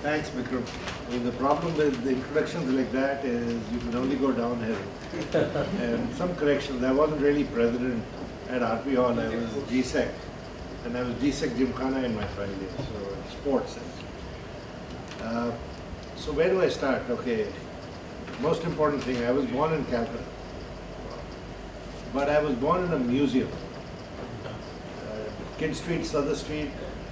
Thanks, Vikram. I mean, the problem with the introductions like that is you can only go downhill. And some corrections. I wasn't really president at RP Hall. I was GSEC. And I was GSEC Gymkhana in my final year. So, sports. So where do I start? Okay. Most important thing, I was born in Calcutta. But I was born in a museum. Kid Street, Southern Street.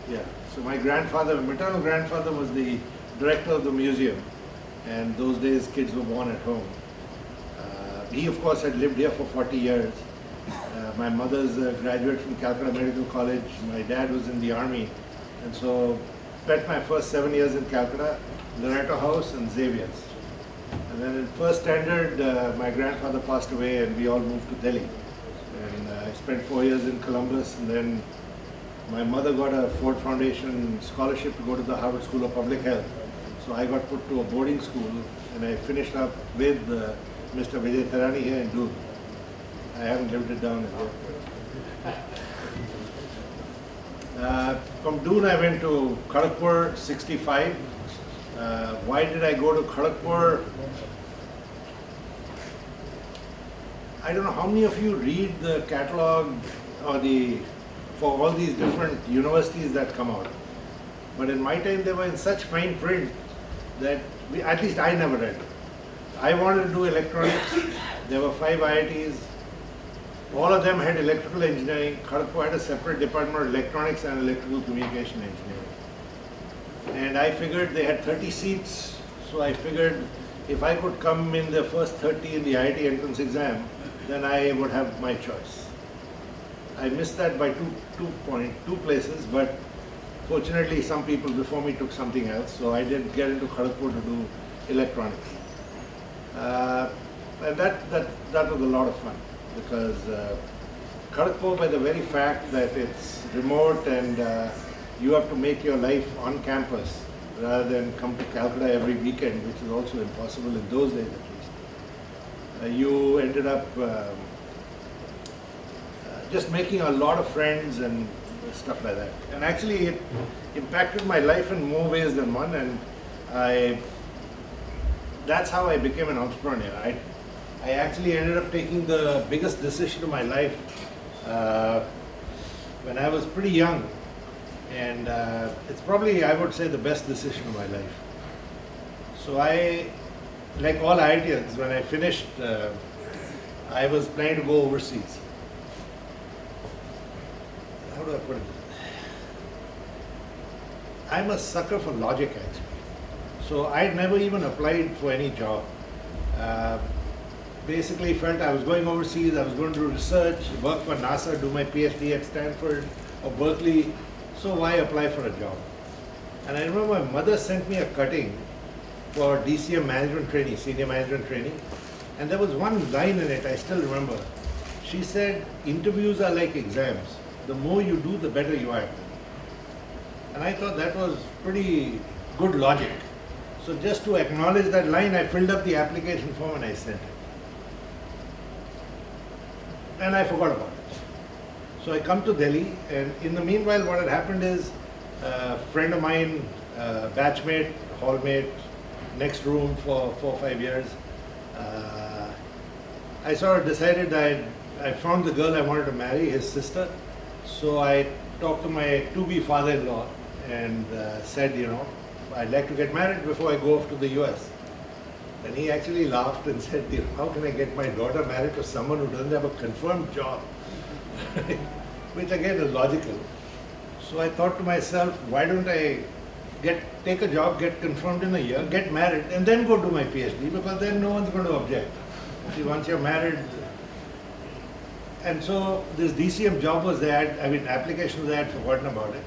Yeah. So my grandfather, maternal grandfather, was the director of the museum, and those days kids were born at home. He, of course, had lived here for 40 years. My mother's a graduate from Calcutta Medical College. My dad was in the army, and so spent my first 7 years in Calcutta, Loreto House and Xavier's. And then in first standard, my grandfather passed away, and we all moved to Delhi. And I spent 4 years in Columbus, and then my mother got a Ford Foundation scholarship to go to the Harvard School of Public Health. So I got put to a boarding school, and I finished up with Mr. Vijay Tharani here in Doon. I haven't lived it down here. From Doon I went to Kharagpur, 65. Why did I go to Kharagpur? I don't know how many of you read the catalog or for all these different universities that come out. But in my time they were in such fine print that at least I never read it. I wanted to do electronics. There were 5 IITs. All of them had electrical engineering. Kharagpur had a separate department of electronics and electrical communication engineering. And I figured they had 30 seats, so I figured if I could come in the first 30 in the IIT entrance exam, then I would have my choice. I missed that by two places, but fortunately some people before me took something else, so I did get into Kharagpur to do electronics. And that was a lot of fun, because Kharagpur, by the very fact that it's remote and you have to make your life on campus rather than come to Calcutta every weekend, which is also impossible in those days at least. You ended up just making a lot of friends and stuff like that. And actually it impacted my life in more ways than one, and that's how I became an entrepreneur. I actually ended up taking the biggest decision of my life when I was pretty young. And it's probably, I would say, the best decision of my life. So I, like all IITians, when I finished, I was planning to go overseas. How do I put it? I'm a sucker for logic, actually. So I'd never even applied for any job. Basically felt I was going overseas, I was going to do research, work for NASA, do my PhD at Stanford or Berkeley. So why apply for a job? And I remember my mother sent me a cutting for DCM management training, senior management training. And there was one line in it, I still remember. She said, interviews are like exams. The more you do, the better you are. And I thought that was pretty good logic. So just to acknowledge that line, I filled up the application form and I sent it. And I forgot about it. So I come to Delhi, and in the meanwhile what had happened is a friend of mine, batchmate, hallmate, next room for 4 or 5 years, I sort of decided that I found the girl I wanted to marry, his sister. So I talked to my to-be father-in-law and said, you know, I'd like to get married before I go off to the US. And he actually laughed and said, you know, how can I get my daughter married to someone who doesn't have a confirmed job? Which again is logical. So I thought to myself, why don't I take a job, get confirmed in a year, get married, and then go do my PhD, because then no one's going to object. See, once you're married. And so this DCM job was there, I mean application was there, I'd forgotten about it.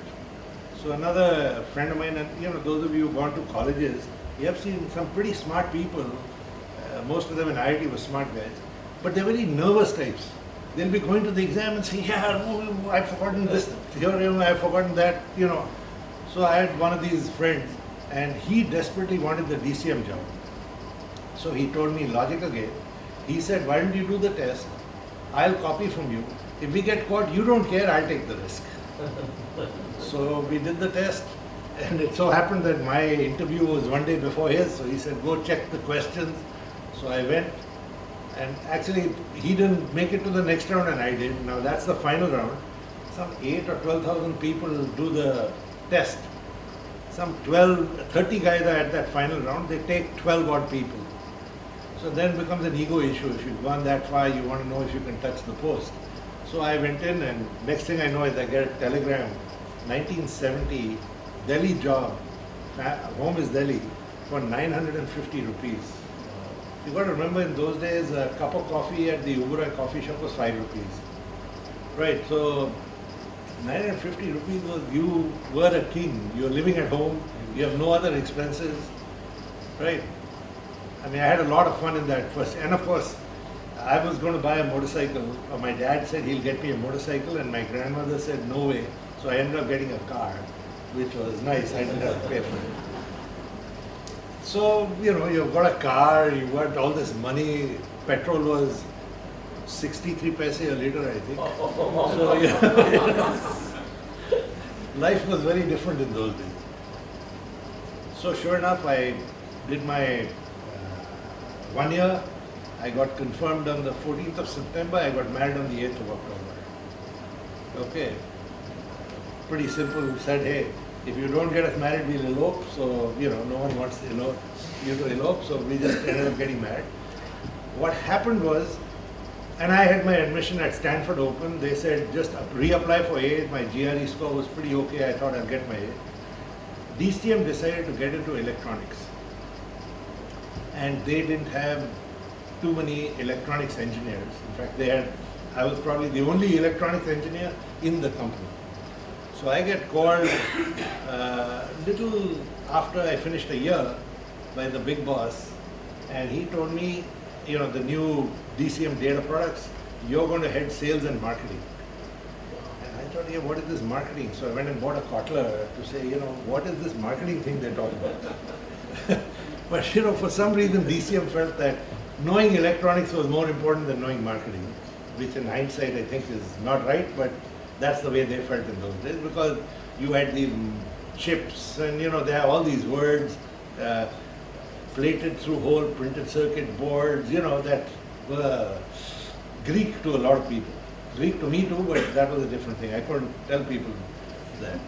So another friend of mine, and you know, those of you who've gone to colleges, you have seen some pretty smart people, most of them in IIT were smart guys, but they're very nervous types. They'll be going to the exam and saying, yeah, oh, I've forgotten this theorem, I've forgotten that, you know. So I had one of these friends, and he desperately wanted the DCM job. So he told me logic again. He said, why don't you do the test? I'll copy from you. If we get caught, you don't care, I'll take the risk. So we did the test, And it so happened that my interview was one day before his, so he said, go check the questions. So I went, and actually he didn't make it to the next round and I did. Now that's the final round. Some 8 or 12,000 people do the test. Some 30 guys are at that final round, they take 12 odd people. So then it becomes an ego issue. If you've gone that far, you want to know if you can touch the post. So I went in, and next thing I know is I get a telegram, 1970, Delhi job, home is Delhi, for 950 rupees. You got to remember, in those days, a cup of coffee at the Ubura coffee shop was 5 rupees. Right, so 950 rupees was, you were a king. You're living at home, you have no other expenses, right? I mean, I had a lot of fun in that first. And of course, I was going to buy a motorcycle. My dad said he'll get me a motorcycle, and my grandmother said no way. So I ended up getting a car, which was nice. I didn't have to pay for it. So, you know, you've got a car, you got all this money. Petrol was 63 paise a liter, I think. So, you know, life was very different in those days. So, sure enough, I did my 1 year. I got confirmed on the 14th of September. I got married on the 8th of October. Okay. Pretty simple. We said, hey, if you don't get us married, we'll elope. So, you know, no one wants to elope, you to elope. So we just ended up getting married. What happened was, and I had my admission at Stanford Open. They said, just reapply for A. My GRE score was pretty okay. I thought I'll get my A. DCM decided to get into electronics. And they didn't have too many electronics engineers. In fact, I was probably the only electronics engineer in the company. So I get called little after I finished a year by the big boss, and he told me, you know, the new DCM data products, you're going to head sales and marketing. And I thought, yeah, what is this marketing? So I went and bought a Kotler to say, you know, what is this marketing thing they're talking about? But, you know, for some reason DCM felt that knowing electronics was more important than knowing marketing, which in hindsight I think is not right, but that's the way they felt in those days, because you had these chips and, you know, they have all these words, plated through hole printed circuit boards, you know, that were Greek to a lot of people. Greek to me too, but that was a different thing. I couldn't tell people that.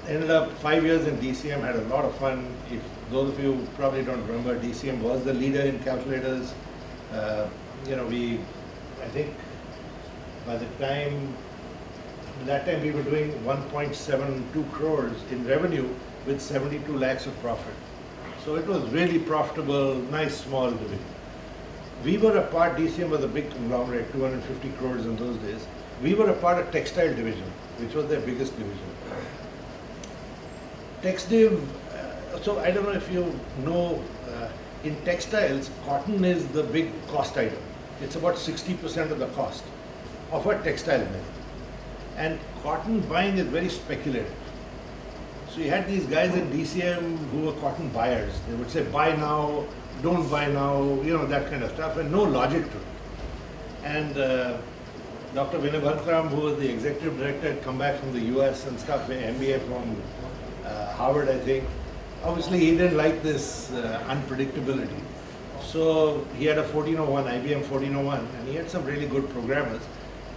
Ended up 5 years in DCM, had a lot of fun. If those of you probably don't remember, DCM was the leader in calculators. You know, I think by that time we were doing 1.72 crores in revenue with 72 lakhs of profit. So it was really profitable, nice small division. We were a part, DCM was a big conglomerate, 250 crores in those days. We were a part of textile division, which was their biggest division. TextDiv, so I don't know if you know, in textiles, cotton is the big cost item. It's about 60% of the cost of a textile mill. And cotton buying is very speculative. So you had these guys in DCM who were cotton buyers. They would say, buy now, don't buy now, you know, that kind of stuff, and no logic to it. And Dr. Vinay Bhattram, who was the executive director, had come back from the US and stuff, MBA from Harvard, I think. Obviously, he didn't like this unpredictability. So he had a 1401, IBM 1401, and he had some really good programmers.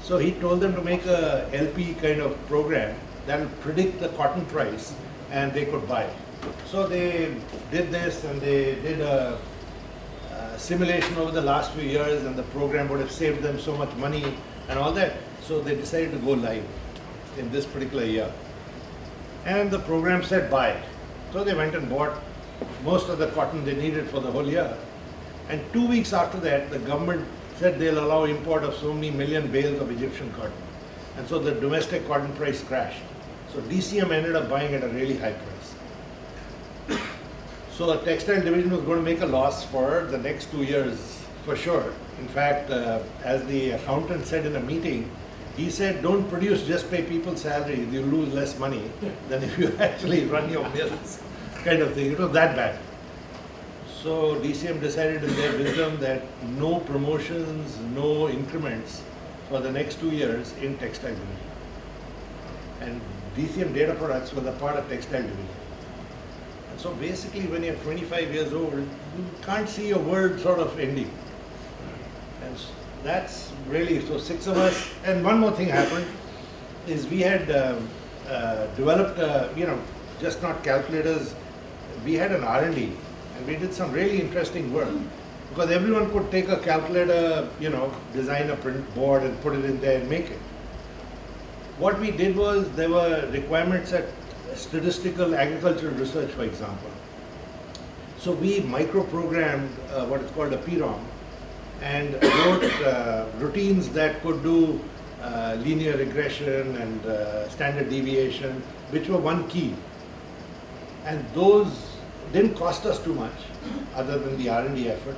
So he told them to make a LP kind of program that would predict the cotton price, and they could buy. So they did this, and they did a simulation over the last few years, and the program would have saved them so much money and all that. So they decided to go live in this particular year. And the program said buy. So they went and bought most of the cotton they needed for the whole year. And 2 weeks after that, the government said they'll allow import of so many million bales of Egyptian cotton. And so the domestic cotton price crashed. So DCM ended up buying at a really high price. So the textile division was going to make a loss for the next 2 years, for sure. In fact, as the accountant said in a meeting, he said, don't produce, just pay people salaries, you lose less money than if you actually run your mills, kind of thing. It was that bad. So DCM decided in their wisdom that no promotions, no increments for the next 2 years in textile division. And DCM Data Products was a part of textile division. And so basically when you're 25 years old, you can't see your world sort of ending. And that's really, so 6 of us, and one more thing happened, is we had developed, just not calculators, we had an R&D, and we did some really interesting work. Because everyone could take a calculator, design a print board and put it in there and make it. What we did was, there were requirements at statistical agricultural research, for example. So we micro-programmed what is called a PROM and wrote routines that could do linear regression and standard deviation, which were one key. And those didn't cost us too much, other than the R&D effort.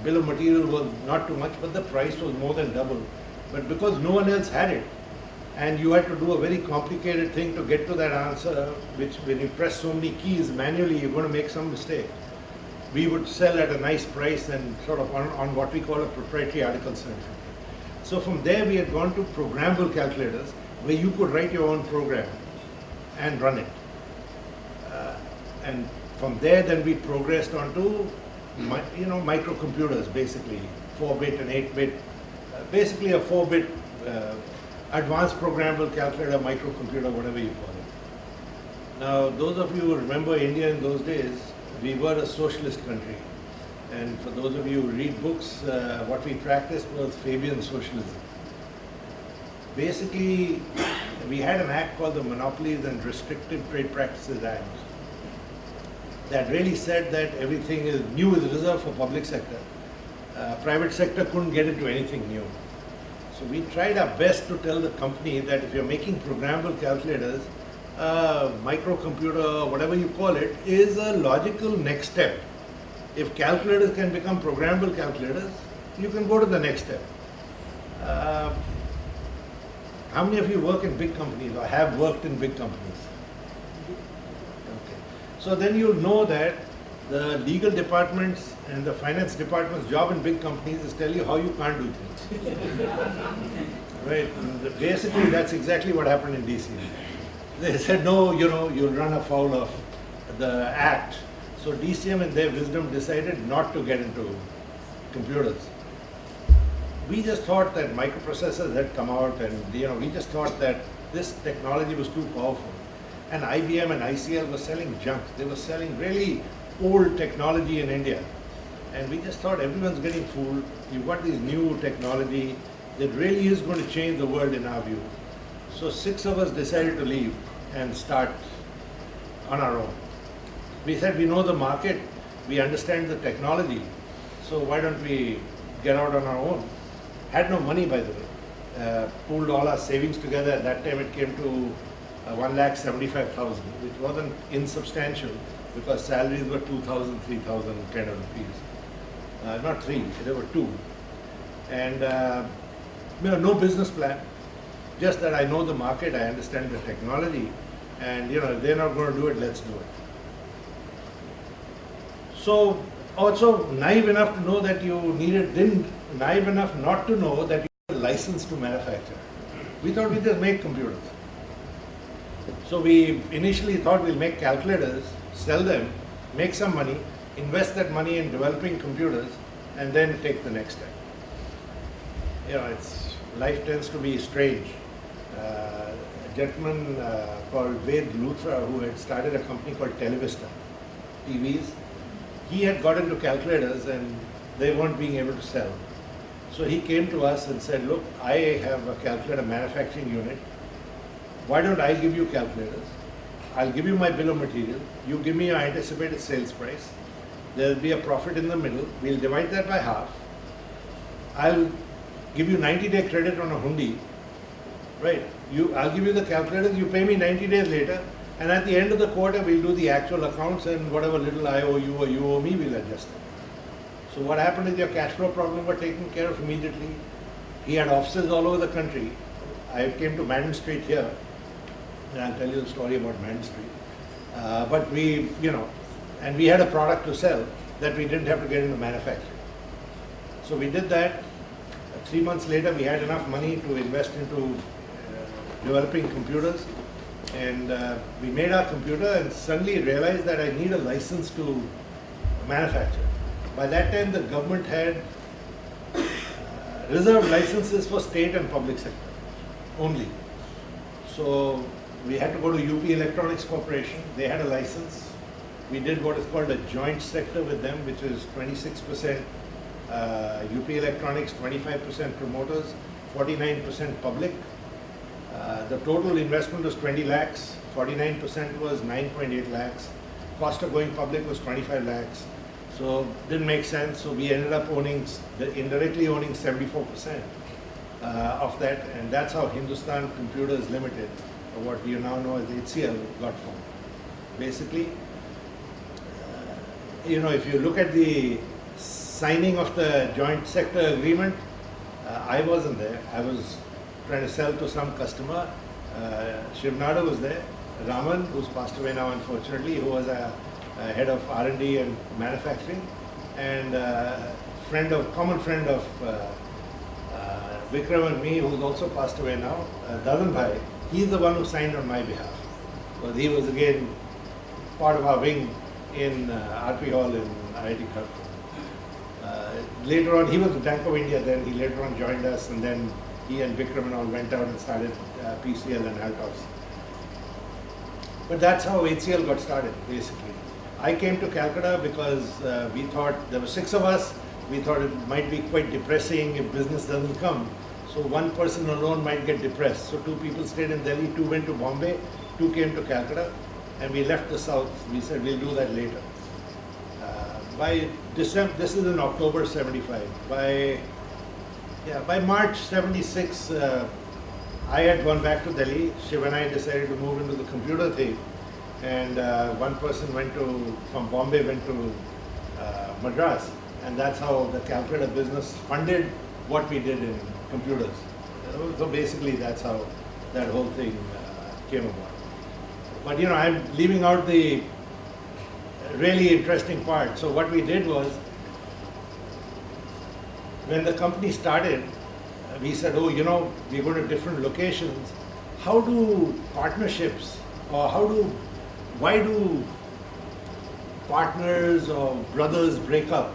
Bill of material was not too much, but the price was more than double. But because no one else had it, and you had to do a very complicated thing to get to that answer, which when you press so many keys manually, you're going to make some mistake. We would sell at a nice price and sort of on what we call a proprietary article certificate. So from there we had gone to programmable calculators where you could write your own program and run it. And from there then we progressed on to microcomputers, basically 4-bit and 8-bit, basically a 4-bit advanced programmable calculator, microcomputer, whatever you call it. Now, those of you who remember India in those days, we were a socialist country. And for those of you who read books, what we practiced was Fabian socialism. Basically, we had an act called the Monopolies and Restrictive Trade Practices Act that really said that everything is new is reserved for public sector. Private sector couldn't get into anything new. So we tried our best to tell the company that if you're making programmable calculators, microcomputer, whatever you call it, is a logical next step. If calculators can become programmable calculators, you can go to the next step. How many of you work in big companies or have worked in big companies? Okay. So then you'll know that the legal departments and the finance department's job in big companies is tell you how you can't do things. Right? And basically, that's exactly what happened in DC. They said, no, you'll run afoul of the act. So DCM in their wisdom decided not to get into computers. We just thought that microprocessors had come out and we just thought that this technology was too powerful. And IBM and ICL were selling junk. They were selling really old technology in India. And we just thought everyone's getting fooled. You've got this new technology that really is going to change the world in our view. So 6 of us decided to leave and start on our own. We said we know the market, we understand the technology, so why don't we get out on our own? Had no money, by the way. Pooled all our savings together. At that time it came to 1,75,000, which wasn't insubstantial because salaries were 2,000, 3,000 kind of rupees. Not 3, there were 2. And no business plan. Just that I know the market, I understand the technology, and if they're not going to do it, let's do it. So also naive enough to know that you naive enough not to know that you need a license to manufacture. We thought we just make computers. So we initially thought we'll make calculators, sell them, make some money, invest that money in developing computers, and then take the next step. Life tends to be strange. A gentleman called Ved Luthra, who had started a company called Televista TVs, he had got into calculators and they weren't being able to sell. So he came to us and said, look, I have a calculator manufacturing unit. Why don't I give you calculators? I'll give you my bill of material. You give me your anticipated sales price. There'll be a profit in the middle. We'll divide that by half. I'll give you 90-day credit on a hundi. Right? I'll give you the calculators. You pay me 90 days later. And at the end of the quarter, we'll do the actual accounts, and whatever little I owe you or you owe me, we'll adjust it. So what happened is your cash flow problem was taken care of immediately. He had offices all over the country. I came to Madden Street here, and I'll tell you the story about Madden Street. But we, and we had a product to sell that we didn't have to get into manufacturing. So we did that. 3 months later, we had enough money to invest into developing computers. And we made our computer and suddenly realized that I need a license to manufacture. By that time, the government had reserved licenses for state and public sector only. So we had to go to UP Electronics Corporation. They had a license. We did what is called a joint sector with them, which is 26% UP Electronics, 25% promoters, 49% public. The total investment was 20 lakhs, 49% was 9.8 lakhs. Cost of going public was 25 lakhs. So didn't make sense. So we ended up indirectly owning 74% of that, and that's how Hindustan Computers Limited, or what you now know as HCL, got formed. Basically, if you look at the signing of the joint sector agreement, I wasn't there. I was trying to sell to some customer. Shivnadu was there. Raman, who's passed away now unfortunately, who was a head of R&D and manufacturing, and common friend of Vikram and me, who's also passed away now, Dadan Bhai. He's the one who signed on my behalf. Because he was again part of our wing in RP Hall in IIT Kharagpur. Later on, he was with Bank of India then. He later on joined us, and then he and Vikram and all went out and started PCL and Altos. But that's how HCL got started, basically. I came to Calcutta because we thought, there were 6 of us, we thought it might be quite depressing if business doesn't come. So one person alone might get depressed. So 2 people stayed in Delhi, 2 went to Bombay, 2 came to Calcutta, and we left the south. We said we'll do that later. By December, this is in October 75. By March 76, I had gone back to Delhi. Shiv and I decided to move into the computer thing, and one person from Bombay went to Madras, and that's how the Calcutta business funded what we did in computers. So basically, that's how that whole thing came about. But I'm leaving out the really interesting part. So what we did was, when the company started, we said, we go to different locations. How do partnerships, or why do partners or brothers break up?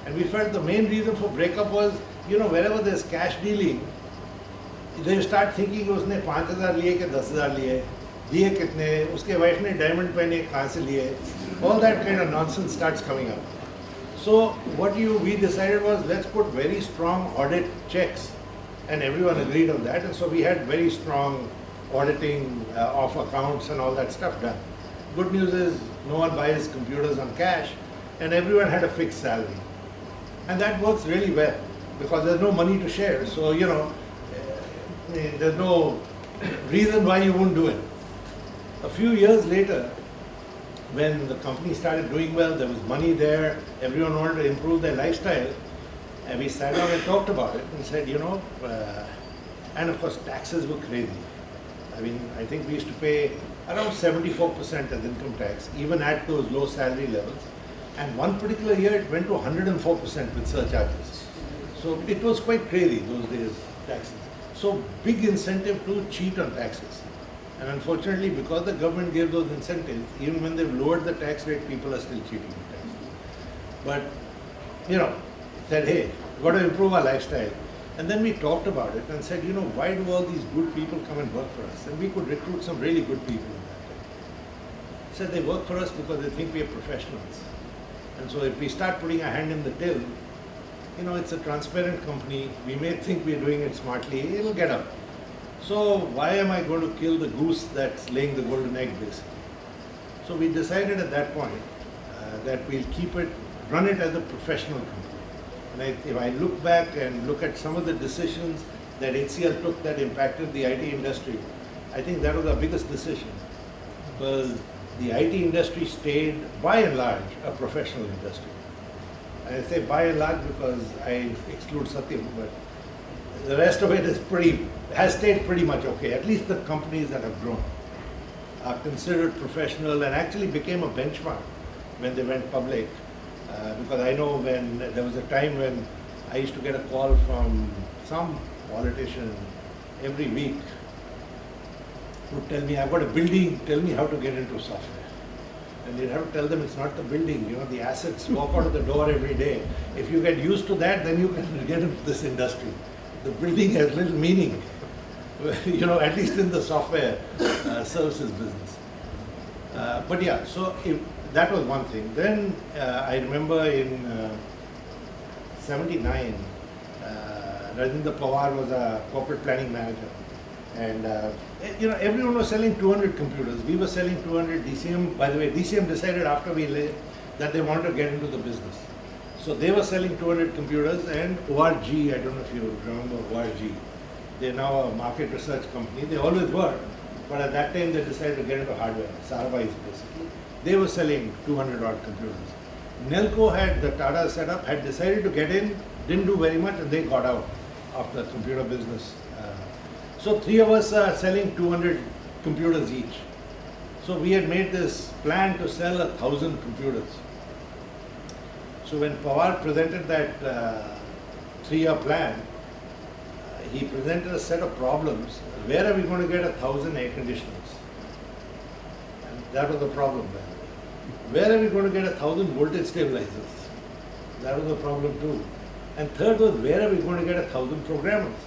And we felt the main reason for breakup was, wherever there's cash dealing, they start thinking उसने 5,000 लिए कि 10,000 लिए कितने, उसके wife ने diamond पहने कहाँ से लिए, all that kind of nonsense starts coming up. So what we decided was, let's put very strong audit checks, and everyone agreed on that, and so we had very strong auditing of accounts and all that stuff done. Good news is no one buys computers on cash, and everyone had a fixed salary, and that works really well because there's no money to share. So there's no reason why you wouldn't do it. A few years later, when the company started doing well, there was money there, everyone wanted to improve their lifestyle, and we sat down and talked about it and said, and of course taxes were crazy. I think we used to pay around 74% as income tax, even at those low salary levels. And one particular year it went to 104% with surcharges. So it was quite crazy those days, taxes. So big incentive to cheat on taxes. And unfortunately, because the government gave those incentives, even when they've lowered the tax rate, people are still cheating on taxes. But, said, hey, we've got to improve our lifestyle. And then we talked about it and said, why do all these good people come and work for us? And we could recruit some really good people in that time. Said they work for us because they think we are professionals. And so if we start putting our hand in the till, it's a transparent company, we may think we're doing it smartly, it'll get up. So why am I going to kill the goose that's laying the golden egg, basically? So we decided at that point that we'll run it as a professional company. And if I look back and look at some of the decisions that HCL took that impacted the IT industry, I think that was our biggest decision. Because the IT industry stayed, by and large, a professional industry. And I say by and large because I exclude Satyam, but the rest of it has stayed pretty much okay. At least the companies that have grown are considered professional and actually became a benchmark when they went public. Because I know when there was a time when I used to get a call from some politician every week would tell me, I've got a building, tell me how to get into software. And you'd have to tell them it's not the building, the assets walk out of the door every day. If you get used to that, then you can get into this industry. The building has little meaning, at least in the software services business. But yeah, so that was one thing. Then I remember in 79, Rajendra Pawar was a corporate planning manager. And everyone was selling 200 computers. We were selling 200. DCM, by the way, DCM decided after we left that they wanted to get into the business. So they were selling 200 computers, and ORG, I don't know if you remember ORG, they're now a market research company. They always were, but at that time they decided to get into hardware. Sarabhai basically. They were selling 200 odd computers. Nelco had the Tata setup, had decided to get in, didn't do very much, and they got out of the computer business. So three of us are selling 200 computers each. So we had made this plan to sell 1,000 computers. So when Pawar presented that 3-year plan, he presented a set of problems. Where are we going to get 1,000 air conditioners? And that was the problem then. Where are we going to get 1,000 voltage stabilizers? That was the problem too. And third was, where are we going to get 1,000 programmers?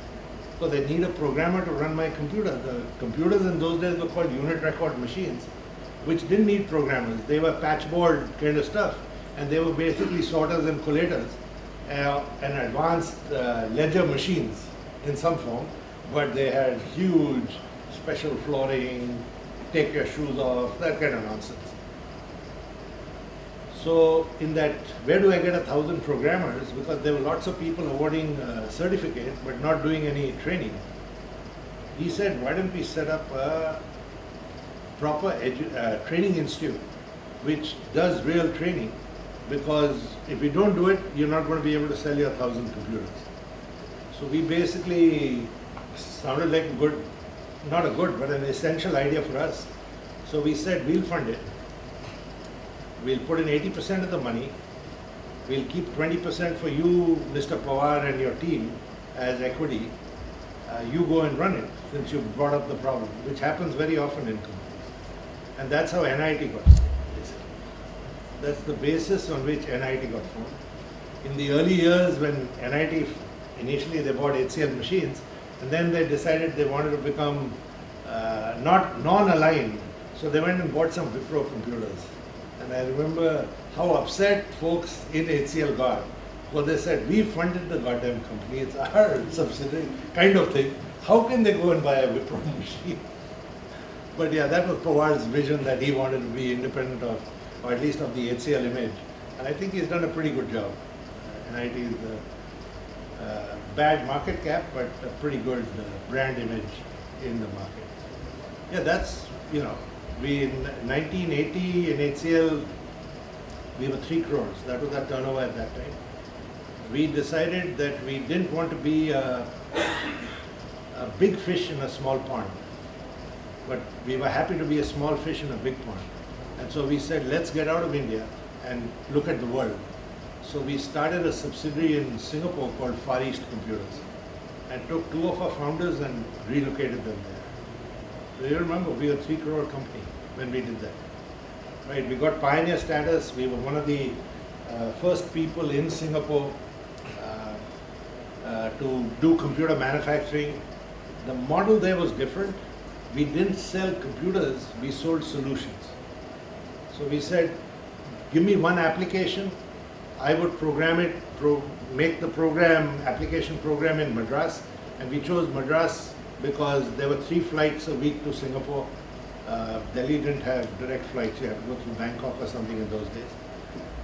So they need a programmer to run my computer. The computers in those days were called unit record machines, which didn't need programmers. They were patchboard kind of stuff, and they were basically sorters and collators, and advanced ledger machines in some form, but they had huge special flooring, take your shoes off, that kind of nonsense. So in that, where do I get 1,000 programmers? Because there were lots of people awarding certificates but not doing any training. He said, why don't we set up a proper training institute which does real training, because if we don't do it, you're not going to be able to sell your 1,000 computers. So we basically sounded like a good, not a good, but an essential idea for us. So we said, we'll fund it. We'll put in 80% of the money. We'll keep 20% for you, Mr. Pawar, and your team as equity. You go and run it, since you brought up the problem, which happens very often in companies. And that's how NIT got started, basically. That's the basis on which NIT got formed. In the early years when NIT, initially they bought HCL machines, and then they decided they wanted to become not non-aligned, so they went and bought some Wipro computers. And I remember how upset folks in HCL got. Well, they said, we funded the goddamn company, it's our subsidiary, kind of thing. How can they go and buy a Wipro machine? But yeah, that was Pawar's vision, that he wanted to be independent of, or at least of the HCL image. And I think he's done a pretty good job. NIT is a bad market cap, but a pretty good brand image in the market. Yeah, that's, we in 1980 in HCL, we were 3 crores. That was our turnover at that time. We decided that we didn't want to be a big fish in a small pond, but we were happy to be a small fish in a big pond. And so we said, let's get out of India and look at the world. So we started a subsidiary in Singapore called Far East Computers, and took 2 of our founders and relocated them there. So you remember, we were a 3 crore company when we did that. Right, we got pioneer status. We were one of the first people in Singapore to do computer manufacturing. The model there was different. We didn't sell computers, we sold solutions. So we said, give me one application, I would program it, make the application program in Madras, and we chose Madras because there were 3 flights a week to Singapore. Delhi didn't have direct flights, you had to go through Bangkok or something in those days.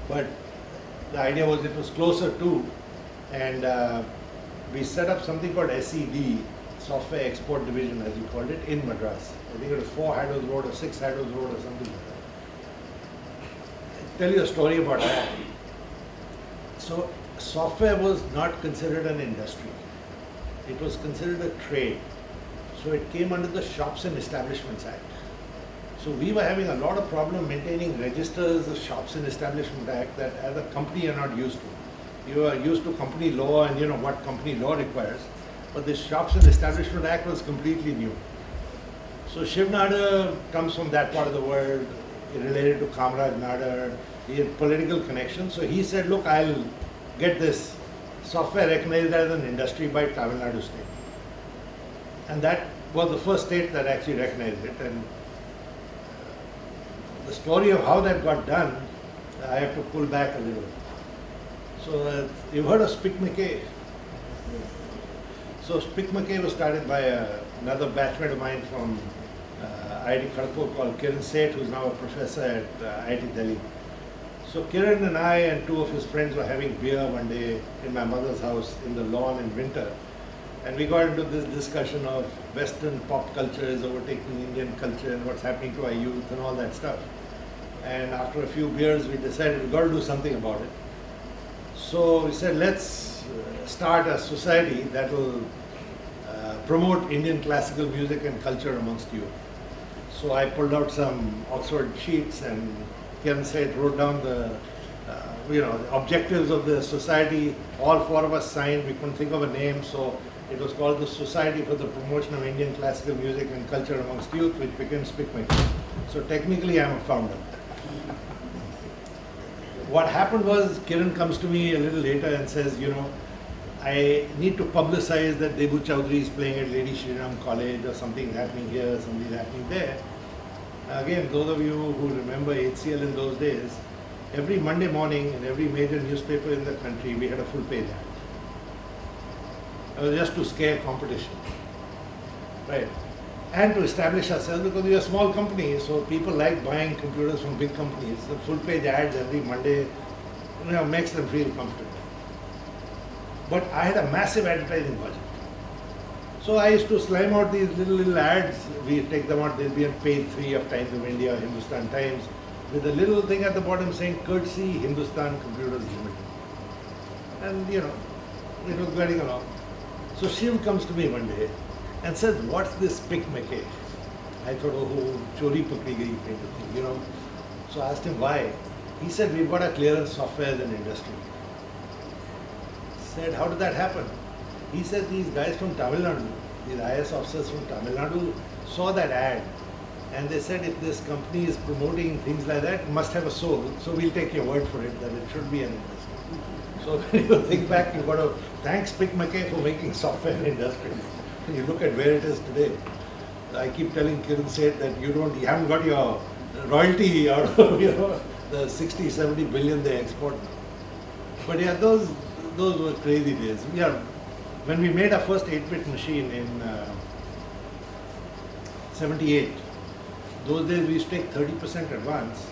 But the idea was it was closer to, and we set up something called SED, Software Export Division as you called it, in Madras. I think it was 4 Haddles Road or 6 Haddles Road or something like that. I'll tell you a story about that. So software was not considered an industry. It was considered a trade. So it came under the Shops and Establishments Act. So we were having a lot of problem maintaining registers of Shops and Establishment Act that as a company you're not used to. You are used to company law and what company law requires. But the Shops and Establishment Act was completely new. So Shiv Nadar comes from that part of the world, related to Kamraj Nadar. He had political connections. So he said, look, I'll get this software recognized as an industry by Tamil Nadu state. And that was the first state that actually recognized it. And the story of how that got done, I have to pull back a little. So you've heard of Spic McKay? So Spic McKay was started by another batchmate of mine from IIT Kharagpur called Kiran Seth, who's now a professor at IIT Delhi. So Kiran and I and two of his friends were having beer one day in my mother's house in the lawn in winter. And we got into this discussion of Western pop culture is overtaking Indian culture and what's happening to our youth and all that stuff. And after a few beers, we decided we've got to do something about it. So we said, let's start a society that will promote Indian classical music and culture amongst youth. So I pulled out some Oxford sheets and Kiran Seth wrote down the objectives of the society. All four of us signed. We couldn't think of a name, so it was called the Society for the Promotion of Indian Classical Music and Culture Amongst Youth, which became Spic McKay. So technically I'm a founder. What happened was Kiran comes to me a little later and says, I need to publicize that Debu Chaudhary is playing at Lady Shri Ram College, or something happening here, something happening there. Again, those of you who remember HCL in those days, every Monday morning in every major newspaper in the country, we had a full page ad. It was just to scare competition, right? And to establish ourselves, because we are a small company, so people like buying computers from big companies. The full page ads every Monday, makes them feel comfortable. But I had a massive advertising budget. So I used to slime out these little ads. We take them out, they'll be on page 3 of Times of India or Hindustan Times, with a little thing at the bottom saying, courtesy Hindustan Computers Limited. And it was going along. So Shiv comes to me one day and says, what's this Spic McKay? I thought, oh, chori pakdi gayi kind of thing, So I asked him why. He said, we've got a clearance software as an industry. Said, how did that happen? He said, these guys from Tamil Nadu, these IS officers from Tamil Nadu saw that ad and they said, if this company is promoting things like that, it must have a soul. So we'll take your word for it that it should be an industry. So when you think back, you've got to thank Spic McKay for making software an industry. When you look at where it is today, I keep telling Kiran Seth that you haven't got your royalty out of the 60, 70 billion they export now. But yeah, those were crazy days. When we made our first 8-bit machine in 78, those days we used to take 30% advance.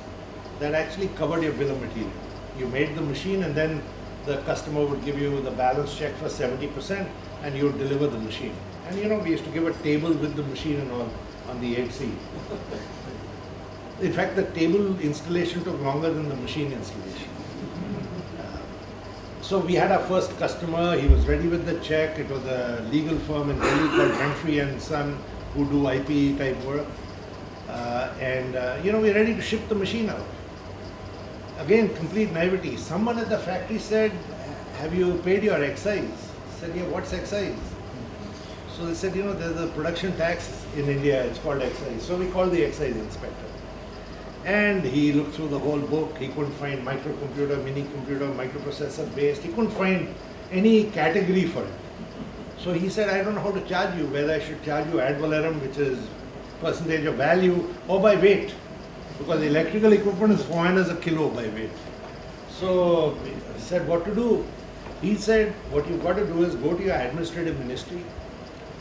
That actually covered your bill of material. You made the machine and then the customer would give you the balance check for 70% and you would deliver the machine. And we used to give a table with the machine and all on the 8C. In fact, the table installation took longer than the machine installation. So we had our first customer, he was ready with the check. It was a legal firm in Delhi called Humphrey and Son, who do IP type work. We're ready to ship the machine out. Again, complete naivety. Someone at the factory said, have you paid your excise? I said, yeah, what's excise? So they said, there's a production tax in India, it's called excise. So we called the excise inspector. And he looked through the whole book. He couldn't find microcomputer, mini computer, microprocessor based. He couldn't find any category for it. So he said, I don't know how to charge you, whether I should charge you ad valorem, which is percentage of value, or by weight. Because electrical equipment is 400 a kilo by weight. So I said, what to do? He said, what you've got to do is go to your administrative ministry.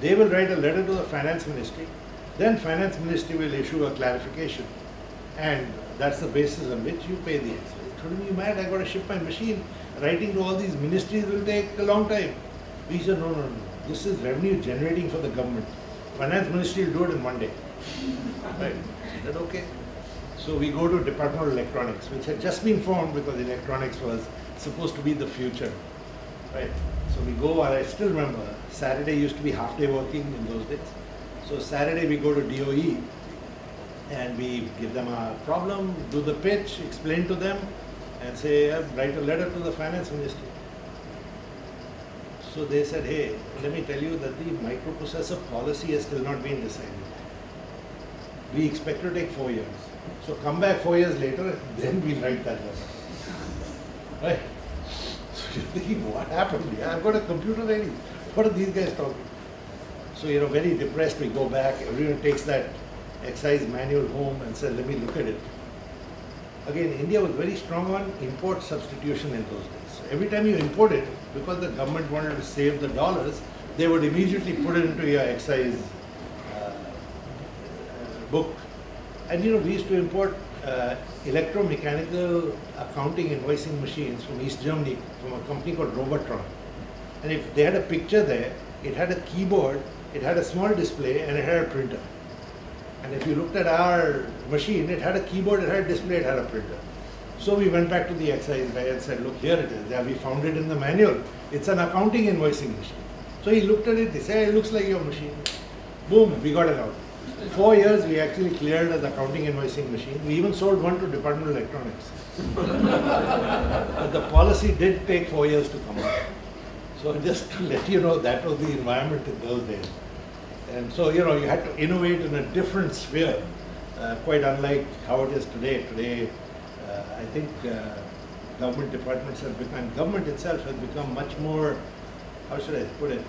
They will write a letter to the finance ministry. Then finance ministry will issue a clarification. And that's the basis on which you pay the excise. I told him, you mad, I got to ship my machine. Writing to all these ministries will take a long time. He said, no. This is revenue generating for the government. Finance ministry will do it in one day. Right? I said, okay. So we go to Department of Electronics, which had just been formed because electronics was supposed to be the future. Right? So we go, I still remember, Saturday used to be half day working in those days. So Saturday we go to DOE and we give them a problem, do the pitch, explain to them and say, write a letter to the finance ministry. So they said, hey, let me tell you that the microprocessor policy has still not been decided. We expect to take 4 years. So come back 4 years later, then we'll write that letter. Right? So you're thinking, what happened here? I've got a computer ready. What are these guys talking? So, very depressed, we go back, everyone takes that excise manual home and says, let me look at it. Again, India was very strong on import substitution in those days. So every time you imported, because the government wanted to save the dollars, they would immediately put it into your excise book. And we used to import electromechanical accounting invoicing machines from East Germany from a company called Robotron. And if they had a picture there, it had a keyboard, it had a small display, and it had a printer. And if you looked at our machine, it had a keyboard, it had a display, it had a printer. So we went back to the excise guy and said, look, here it is. Yeah, we found it in the manual. It's an accounting invoicing machine. So he looked at it, he said, it looks like your machine. Boom, we got it out. 4 years we actually cleared as accounting invoicing machine. We even sold one to Department of Electronics. But the policy did take 4 years to come out. So just to let you know, that was the environment in those days. And so, you had to innovate in a different sphere, quite unlike how it is today. Today, I think government departments have become, government itself has become much more, how should I put it,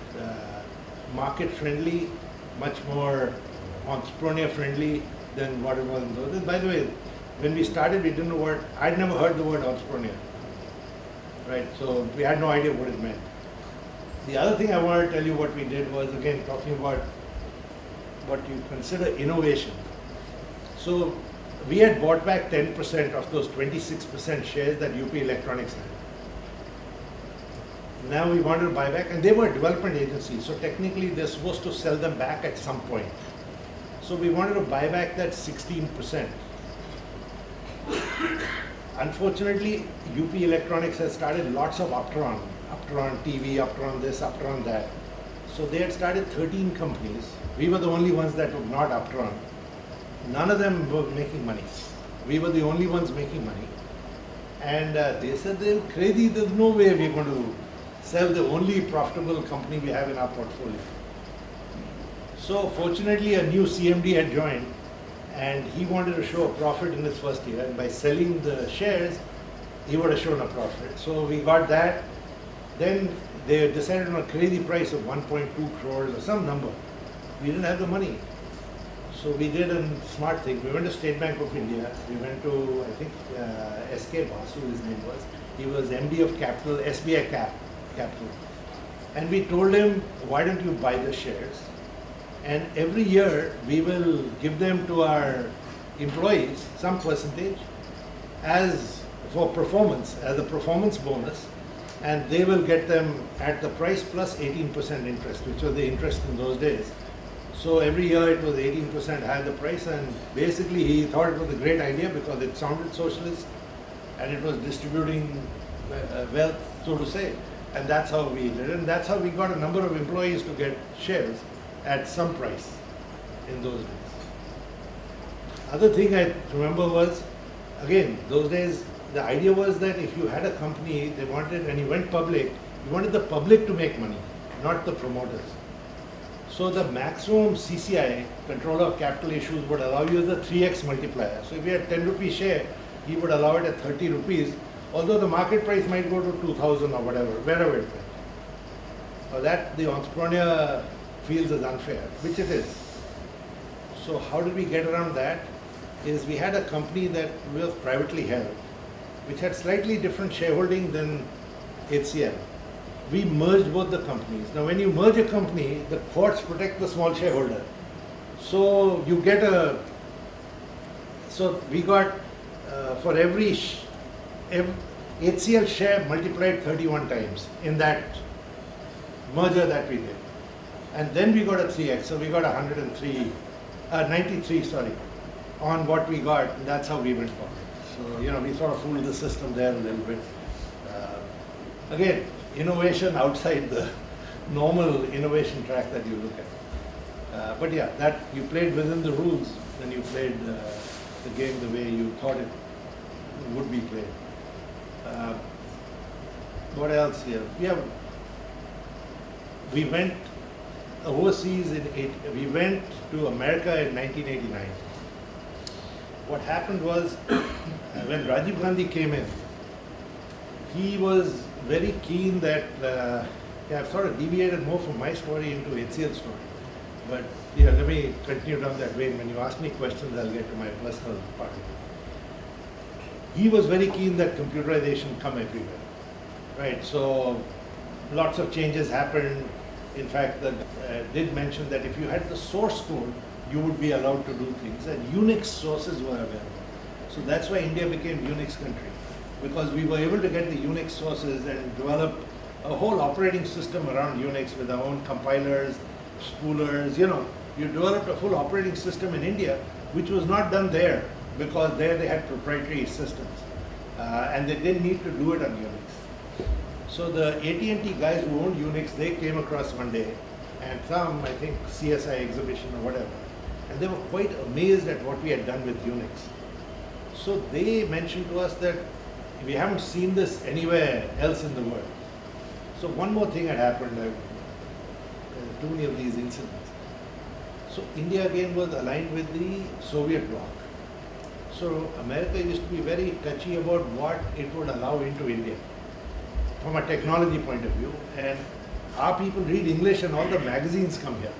market friendly, much more entrepreneur friendly than what it was in those days. By the way, when we started, we didn't know what, I'd never heard the word entrepreneur, right? So we had no idea what it meant. The other thing I want to tell you what we did was, again, talking about what you consider innovation. So we had bought back 10% of those 26% shares that UP Electronics had. Now we wanted to buy back, and they were a development agency, so technically they're supposed to sell them back at some point. So we wanted to buy back that 16%. Unfortunately, UP Electronics has started lots of Uptron TV, Uptron this, Uptron that. So they had started 13 companies. We were the only ones that were not Uptron. None of them were making money. We were the only ones making money. And they said, they're crazy, there's no way we're going to sell the only profitable company we have in our portfolio. So fortunately, a new CMD had joined, and he wanted to show a profit in his first year. And by selling the shares, he would have shown a profit. So we got that. Then they decided on a crazy price of 1.2 crores or some number. We didn't have the money. So we did a smart thing. We went to State Bank of India. We went to, I think, S.K. Basu, his name was. He was MD of Capital, SBI Capital. And we told him, why don't you buy the shares? And every year we will give them to our employees some percentage as for performance, as a performance bonus. And they will get them at the price plus 18% interest, which was the interest in those days. So every year it was 18% higher the price, and basically he thought it was a great idea because it sounded socialist and it was distributing wealth, so to say. And that's how we did it. And that's how we got a number of employees to get shares at some price in those days. Other thing I remember was, again, those days, the idea was that if you had a company, they wanted, and you went public, you wanted the public to make money, not the promoters. So the maximum CCI, controller of capital issues, would allow you the 3x multiplier. So if you had 10 rupees share, he would allow it at 30 rupees, although the market price might go to 2,000 or whatever, wherever it went. So that the entrepreneur feels is unfair, which it is. So how did we get around that? Is we had a company that was privately held, which had slightly different shareholding than HCL. We merged both the companies. Now when you merge a company, the courts protect the small shareholder. So you get so we got for every HCL share multiplied 31 times in that merger that we did. And then we got a 3x, so we got 93, sorry, on what we got, and that's how we went public. So, we sort of fooled the system there a little bit. Again, innovation outside the normal innovation track that you look at. But yeah, that you played within the rules, and you played the game the way you thought it would be played. What else here? We went overseas we went to America in 1989. what happened was when Rajiv Gandhi came in, he was very keen that, I've sort of deviated more from my story into HCL story. But let me continue down that way. When you ask me questions, I'll get to my personal part of it. He was very keen that computerization come everywhere, right? So lots of changes happened. In fact, did mention that if you had the source code, you would be allowed to do things, and Unix sources were available. So that's why India became Unix country, because we were able to get the Unix sources and develop a whole operating system around Unix with our own compilers, spoolers. You developed a full operating system in India, which was not done there, because there they had proprietary systems, and they didn't need to do it on Unix. So the AT&T guys who owned Unix, they came across one day, and some, I think, CSI exhibition or whatever, and they were quite amazed at what we had done with Unix. So they mentioned to us that we haven't seen this anywhere else in the world. So one more thing had happened, too many of these incidents. So India again was aligned with the Soviet bloc. So America used to be very touchy about what it would allow into India from a technology point of view, and our people read English and all the magazines come here.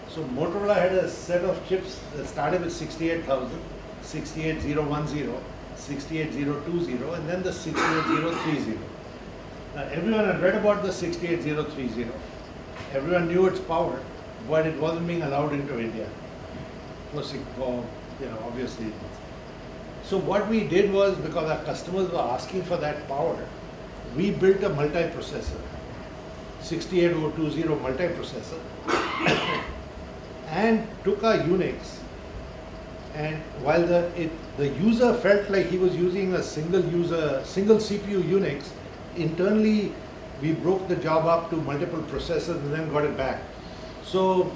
So Motorola had a set of chips that started with 68000, 68010, 68020, and then the 68030. Now everyone had read about the 68030. Everyone knew its power, but it wasn't being allowed into India. Obviously. So what we did was, because our customers were asking for that power, we built a multiprocessor, 68020 multiprocessor, and took our Unix, and while the user felt like he was using a single CPU Unix, internally we broke the job up to multiple processors and then got it back. So,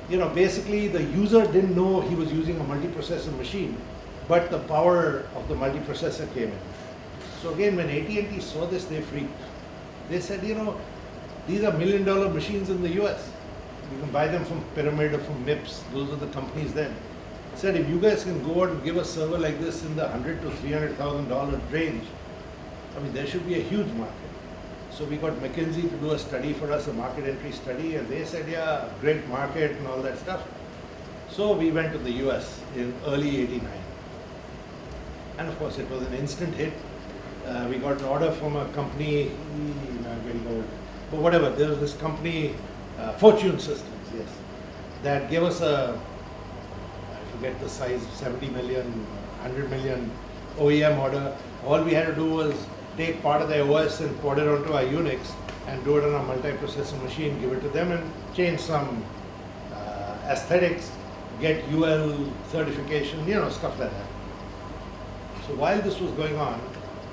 basically the user didn't know he was using a multiprocessor machine, but the power of the multiprocessor came in. So again, when AT&T saw this, they freaked. They said, these are $1 million machines in the US. You can buy them from Pyramid or from MIPS. Those are the companies then. Said, if you guys can go out and give a server like this in the $100,000 to $300,000 range, there should be a huge market. So we got McKinsey to do a study for us, a market entry study, and they said, yeah, great market and all that stuff. So we went to the US in early '89. And of course, it was an instant hit. We got an order from a company, I'm very old, but whatever, there was this company, Fortune Systems, yes, that gave us I forget the size, 70 million, 100 million OEM order. All we had to do was take part of their OS and port it onto our Unix and do it on a multiprocessor machine, give it to them and change some aesthetics, get UL certification, stuff like that. So while this was going on,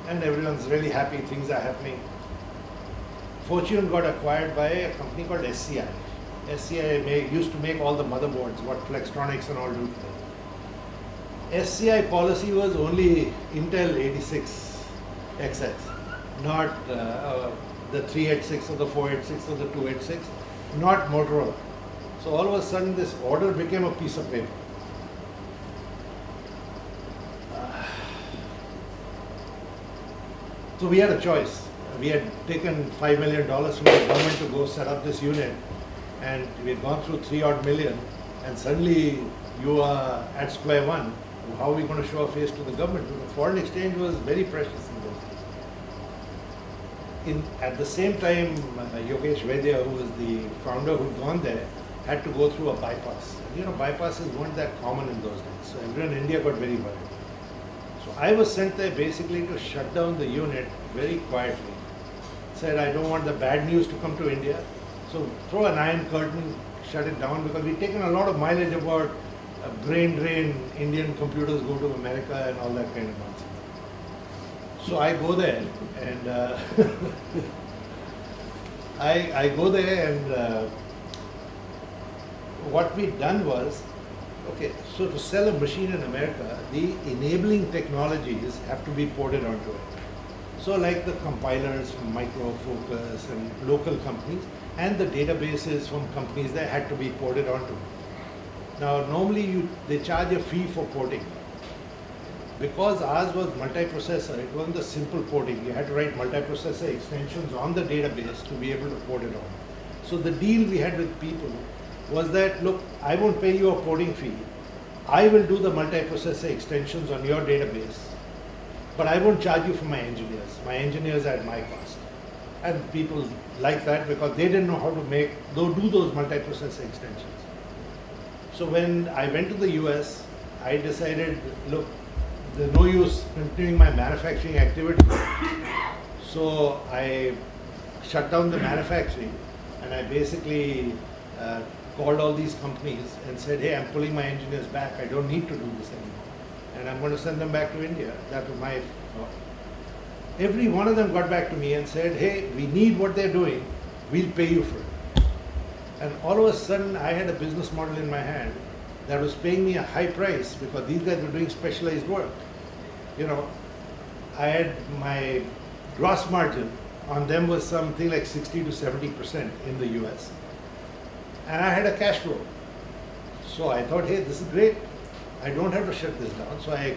and everyone's really happy, things are happening, Fortune got acquired by a company called SCI. SCI used to make all the motherboards, what Flextronics and all do today. SCI policy was only Intel 86XX, not the 386 or the 486 or the 286, not Motorola. So all of a sudden this order became a piece of paper. So we had a choice. We had taken $5 million from the government to go set up this unit, and we had gone through 3 odd million, and suddenly you are at square one. How are we going to show our face to the government? Because foreign exchange was very precious in those days. At the same time, Yogesh Vaidya, who was the founder who'd gone there, had to go through a bypass. Bypasses weren't that common in those days, so everyone in India got very worried. So I was sent there basically to shut down the unit very quietly. Said, I don't want the bad news to come to India, so throw an iron curtain, shut it down, because we've taken a lot of mileage about brain drain, Indian computers go to America and all that kind of nonsense. So I go there and I go there and what we'd done was, okay, so to sell a machine in America, the enabling technologies have to be ported onto it. So like the compilers from Micro Focus and local companies, and the databases from companies that had to be ported onto. Now normally they charge a fee for porting. because ours was multiprocessor, it wasn't the simple porting. You had to write multiprocessor extensions on the database to be able to port it on. So the deal we had with people was that, look, I won't pay you a porting fee. I will do the multiprocessor extensions on your database, but I won't charge you for my engineers. My engineers are at my cost. And people like that because they didn't know how to do those multiprocessor extensions. So when I went to the US, I decided, look, there's no use continuing my manufacturing activity. So I shut down the manufacturing and I basically called all these companies and said, hey, I'm pulling my engineers back. I don't need to do this anymore. And I'm going to send them back to India. That was my thought. Every one of them got back to me and said, hey, we need what they're doing. We'll pay you for it. And all of a sudden, I had a business model in my hand that was paying me a high price because these guys were doing specialized work. You know, I had my gross margin on them was something like 60 to 70% in the US. And I had a cash flow. So I thought, hey, this is great. I don't have to shut this down. So I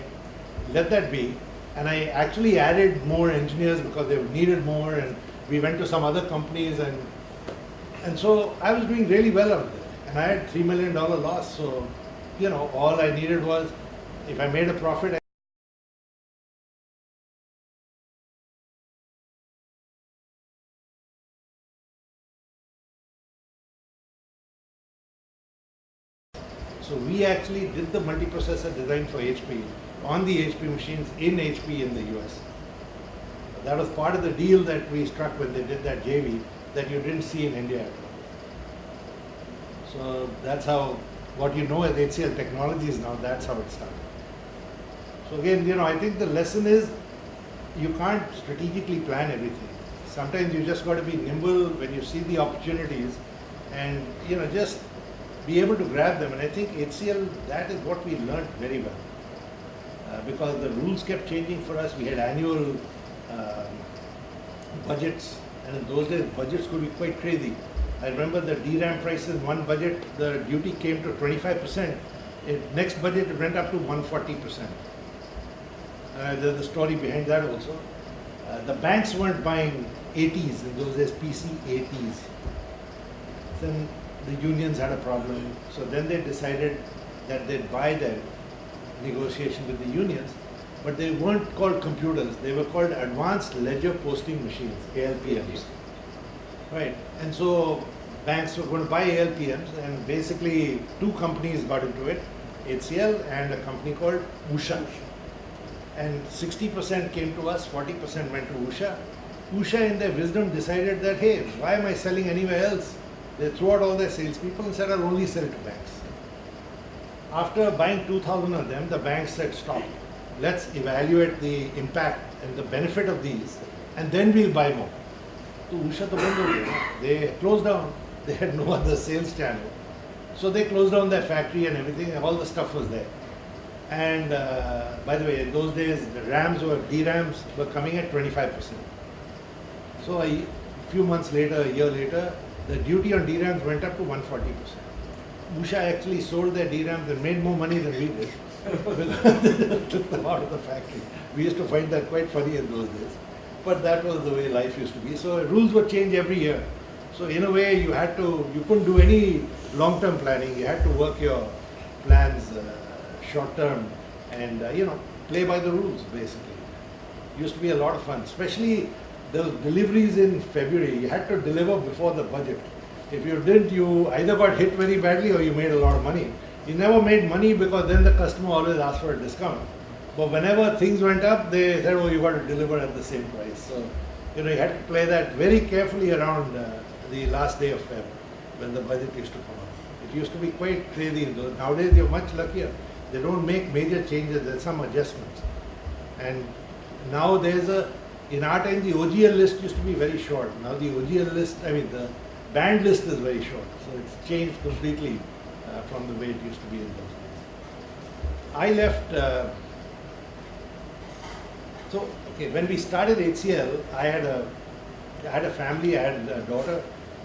let that be. And I actually added more engineers because they needed more. And we went to some other companies. And so I was doing really well out there. And I had $3 million loss. So, you know, all I needed was, if I made a profit, so we actually did the multiprocessor design for HP on the HP machines in HP in the US. That was part of the deal that we struck when they did that JV that you didn't see in India at all. So that's how, what you know as HCL Technologies now, that's how it started. So again, you know, I think the lesson is you can't strategically plan everything. Sometimes you just got to be nimble when you see the opportunities and, you know, just be able to grab them. And I think HCL, that is what we learned very well. Because the rules kept changing for us. We had annual budgets, and in those days, budgets could be quite crazy. I remember the DRAM prices, one budget, the duty came to 25%. Next budget, it went up to 140%. There's a story behind that also. The banks weren't buying 80s in those days, PC 80s. Then the unions had a problem. So then they decided that they'd buy them, negotiation with the unions, but they weren't called computers. They were called Advanced Ledger Posting Machines, ALPMs. Right, and so banks were going to buy ALPMs, and basically two companies got into it, HCL and a company called Usha. And 60% came to us, 40% went to Usha. Usha in their wisdom decided that, hey, why am I selling anywhere else? They threw out all their salespeople and said, I'll only sell to banks. After buying 2,000 of them, the banks said, stop. Let's evaluate the impact and the benefit of these, and then we'll buy more. So Usha to band ho gaya. They closed down. They had no other sales channel. So they closed down their factory and everything, and all the stuff was there. And by the way, in those days, the DRAMs were coming at 25%. So a few months later, a year later, the duty on DRAMs went up to 140%. Usha actually sold their DRAMs and made more money than we did. Took them out of the factory. We used to find that quite funny in those days. But that was the way life used to be. So rules would change every year. So in a way, you couldn't do any long-term planning. You had to work your plans short-term and, play by the rules, basically. It used to be a lot of fun, especially the deliveries in February. You had to deliver before the budget. If you didn't, you either got hit very badly or you made a lot of money. You never made money because then the customer always asked for a discount. But whenever things went up, they said, oh, you got to deliver at the same price. So, you had to play that very carefully around the last day of Feb when the budget used to come out. It used to be quite crazy in those. Nowadays, you're much luckier. They don't make major changes. There's some adjustments. And now in our time, the OGL list used to be very short. Now the OGL list, the band list is very short. So it's changed completely from the way it used to be in those days. I left. When we started HCL, I had a family, I had a daughter,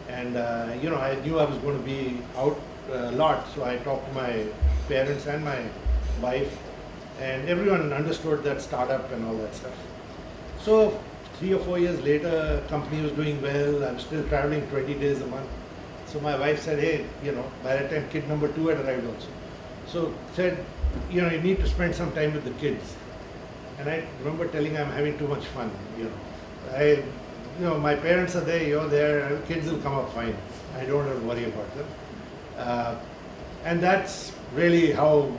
and I knew I was going to be out a lot, so I talked to my parents and my wife, And everyone understood that startup and all that stuff. So 3 or 4 years later, company was doing well. I'm still traveling 20 days a month. So my wife said, hey, by that time kid number 2 had arrived also. So said, you need to spend some time with the kids. And I remember telling her I'm having too much fun. My parents are there, you're there, kids will come up fine. I don't have to worry about them. And that's really how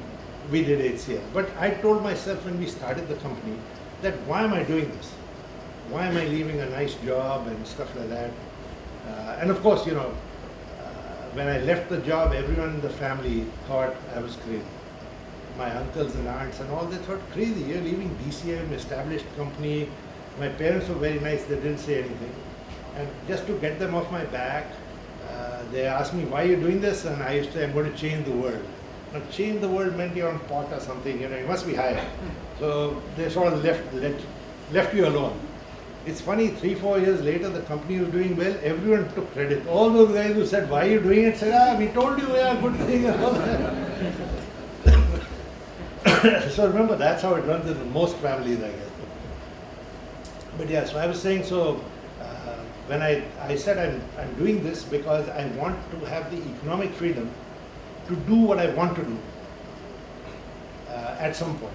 we did HCL. But I told myself when we started the company that why am I doing this? Why am I leaving a nice job and stuff like that? And of course, when I left the job, everyone in the family thought I was crazy. My uncles and aunts and all, they thought, crazy, you're leaving DCM, established company. My parents were very nice, they didn't say anything. And just to get them off my back, they asked me, why are you doing this? And I used to say, I'm going to change the world. Now, change the world meant you're on pot or something, you must be higher. So they sort of left you alone. It's funny, 3-4 years later, the company was doing well, everyone took credit. All those guys who said, why are you doing it, said, we told you, yeah, good thing. And all that. So remember, that's how it runs in most families, I guess. But yeah, so I was saying, when I said I'm doing this because I want to have the economic freedom to do what I want to do at some point.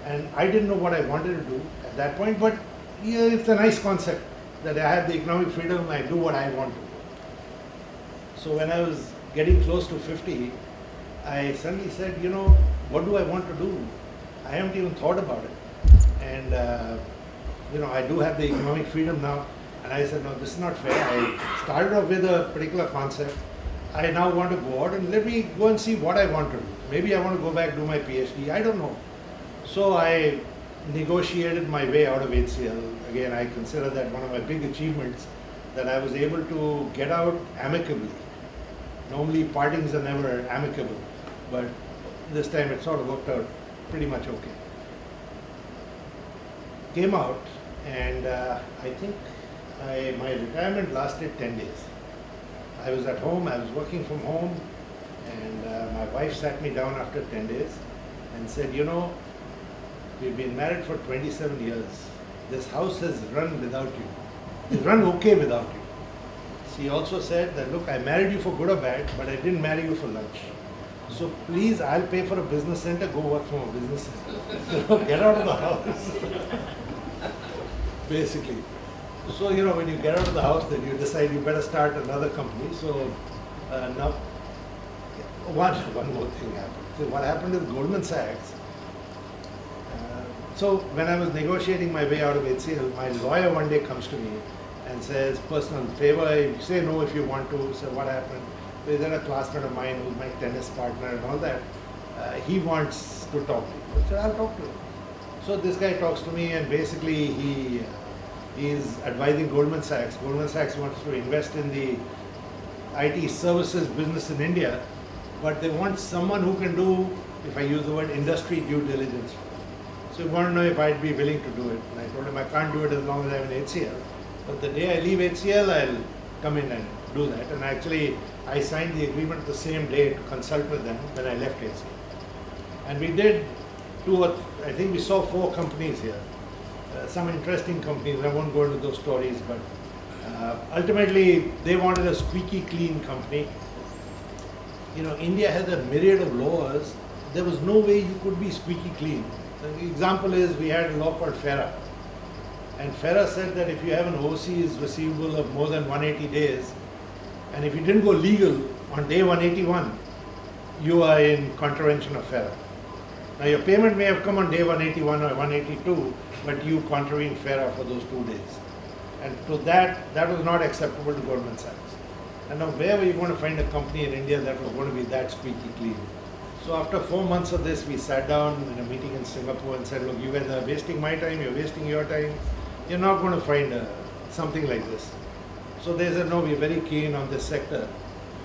And I didn't know what I wanted to do at that point, but yeah, it's a nice concept that I have the economic freedom, I do what I want to do. So when I was getting close to 50, I suddenly said, what do I want to do? I haven't even thought about it. And, I do have the economic freedom now. And I said, no, this is not fair. I started off with a particular concept. I now want to go out and let me go and see what I want to do. Maybe I want to go back do my PhD. I don't know. So I negotiated my way out of HCL. Again, I consider that one of my big achievements, that I was able to get out amicably. Normally partings are never amicable, but this time it sort of worked out pretty much okay. Came out, and I think my retirement lasted 10 days. I was at home, I was working from home, and my wife sat me down after 10 days and said, we've been married for 27 years. This house has run without you. It's run okay without you. She also said that, look, I married you for good or bad, but I didn't marry you for lunch. So please, I'll pay for a business center, go work from a business center. Get out of the house. Basically. So, when you get out of the house, then you decide you better start another company. So now, one more thing happened. So what happened with Goldman Sachs, so when I was negotiating my way out of HCL, my lawyer one day comes to me and says, personal favor, say no if you want to. So what happened? There's a classmate of mine who's my tennis partner and all that. He wants to talk to you. I said, I'll talk to him. So this guy talks to me, and basically he is advising Goldman Sachs. Goldman Sachs wants to invest in the IT services business in India, but they want someone who can do, if I use the word, industry due diligence. So he wanted to know if I'd be willing to do it. And I told him I can't do it as long as I'm in HCL. But the day I leave HCL, I'll come in and do that. And actually, I signed the agreement the same day to consult with them when I left HCL. And we did I think we saw 4 companies here. Some interesting companies, I won't go into those stories, but ultimately they wanted a squeaky clean company. India has a myriad of laws. There was no way you could be squeaky clean. The example is we had a law called FERA. And FERA said that if you have an overseas receivable of more than 180 days, and if you didn't go legal on day 181, you are in contravention of FERA. Now your payment may have come on day 181 or 182, but you contravened FERA for those 2 days. And to that was not acceptable to Goldman Sachs. And now where were you going to find a company in India that was going to be that squeaky clean? So after 4 months of this, we sat down in a meeting in Singapore and said, look, you guys are wasting my time, you're wasting your time. You're not going to find something like this. So they said, no, we're very keen on this sector.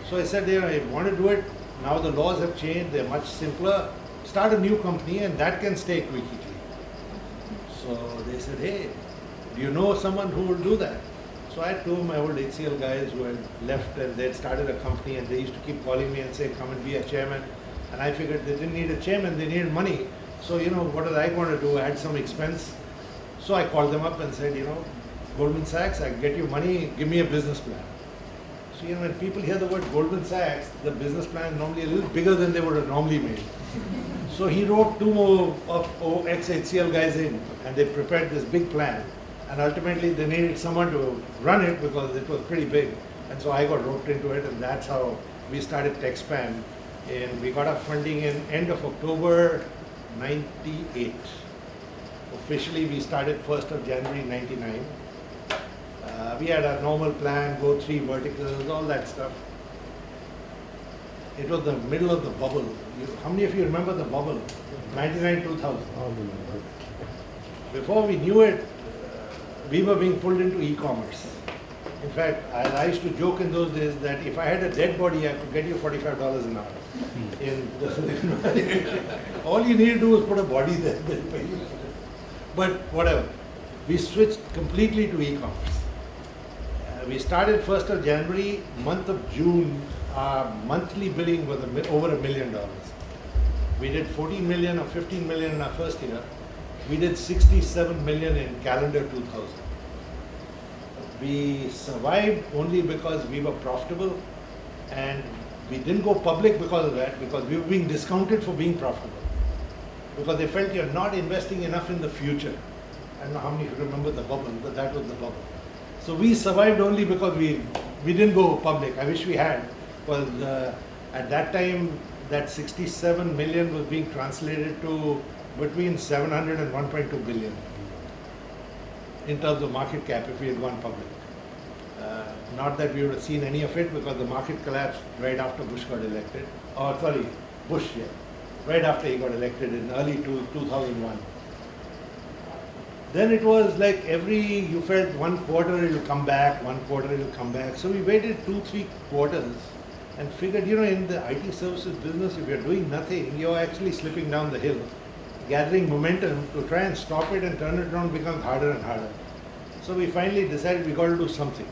So I said, I want to do it. Now the laws have changed, they're much simpler. Start a new company and that can stay squeaky clean. So they said, hey, do you know someone who will do that? So I had 2 of my old HCL guys who had left and they had started a company, and they used to keep calling me and say, come and be a chairman. And I figured they didn't need a chairman, they needed money. So, what was I going to do? Add some expense. So I called them up and said, Goldman Sachs, I get you money, give me a business plan. So, when people hear the word Goldman Sachs, the business plan is normally a little bigger than they would have normally made. So he wrote 2 more of ex-HCL guys in, and they prepared this big plan. And ultimately they needed someone to run it because it was pretty big. And so I got roped into it, and that's how we started TechSpan. And we got our funding in end of October 98. Officially we started 1st of January 99. We had our normal plan, go 3 verticals, all that stuff. It was the middle of the bubble. How many of you remember the bubble? 99, 2000. Before we knew it, we were being pulled into e-commerce. In fact, I used to joke in those days that if I had a dead body, I could get you $45 an hour. All you need to do is put a body there, they'll pay you. But whatever, we switched completely to e-commerce. We started 1st of January, month of June, our monthly billing was over $1 million. We did 14 million or 15 million in our first year. We did 67 million in calendar 2000. We survived only because we were profitable, and we didn't go public because of that, because we were being discounted for being profitable. Because they felt you're not investing enough in the future. I don't know how many of you remember the bubble, but that was the bubble. So we survived only because we didn't go public. I wish we had, because at that time, that 67 million was being translated to between 700 and 1.2 billion in terms of market cap if we had gone public. Not that we would have seen any of it, because the market collapsed right after Bush got elected. Right after he got elected in early 2001. Then it was like you felt 1 quarter it will come back, 1 quarter it will come back. So we waited 2-3 quarters and figured, in the IT services business, if you're doing nothing, you're actually slipping down the hill. Gathering momentum to try and stop it and turn it around becomes harder and harder. So we finally decided we got to do something.